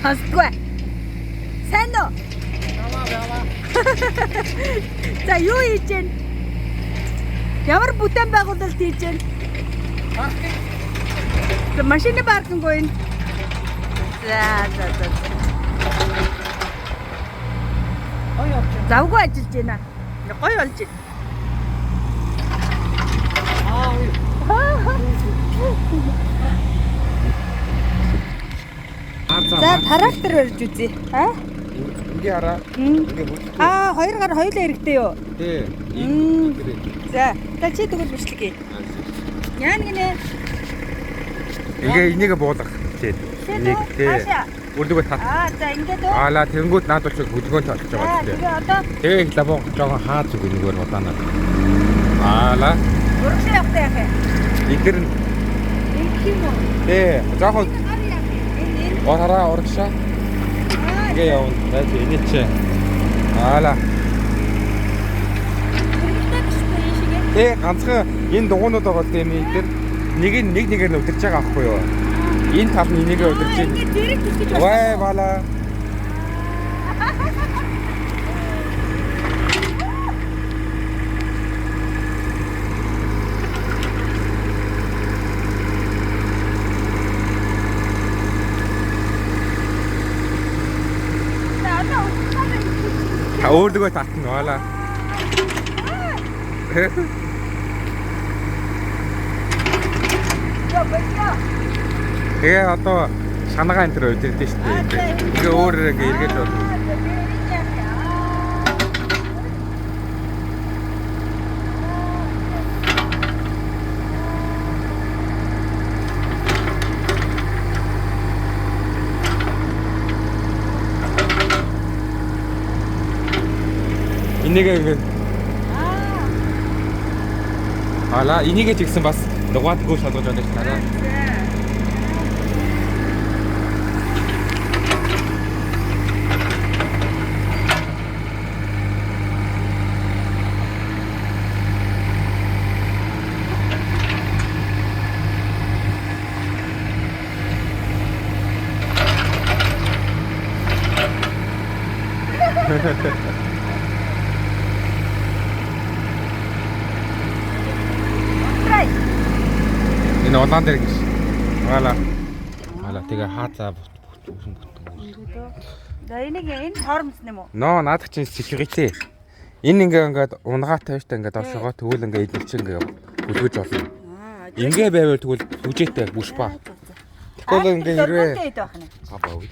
Сонсдгүй. Сайн уу? Яваа. За юу хийж гэн? Ямар бүтээн байгуулалт хийж гэн? Машины паркинг гойн. За. Завгүй ажиллаж байна. Гоё болж байна. За трактор барьж үзье. Ингээ хараа. Ингээ бүлдээ. Хоёр гар хоёулаа хэрэгтэй юу? Тий. За, чи тэгвэл бичлэгээ. Яа нэгнэ. Ингээ энийг буулгах хичээл. Энийг тий. Үрдүгөө тат. За ингээд үү? Аала тэнгууд наад очиг хөдөлгөөн толж байгаа тий. Тэгээ одоо Тэгээ лабон жоохон хаад зүг нэгөр удаанаа. Аала. урагшаа явах яах вэ? Игэр нь. Ийм үү? Тий. Жоохон Энэ. ороо урагшаа. Тэгээ явна. Байж энэ чи. Аала. Тий ганцхан энэ дугуйнууд байгаа тийм эдгээр нэг нэгээр нь өдөрж байгаа аахгүй юу? Энэ тал нь энийгээ өдөрж байна. Ингээд дэрэг түскэж байна. Вай бала. Өөрдгөө татна вала. Тэгээ одоо шанагаа энэ төр өдөрдөө шүү дээ. Тэгээ өөр ингээ эргэж болно. Энийг ингээ Ала энийг ч ихсэн бас дугаатгүй шалгаж байна шүү дээ. Энэ улаан дээр гэж. Вала тэгээ хаацаа бүтэн. За энэ хоормс нэм үү? Ноо наадах чинь сэлгэтэй. Энэ ингээд унгаатай штэ ингээд оршогоо тэгвэл ингээд идэл чинь ингээд бүлгэж болно. Ингээ байвал тэгвэл бүжээтэй бүш ба. Тэгвэл ингээ хэрвээ Дөрвөлтэй байх нь. аваа үгүй.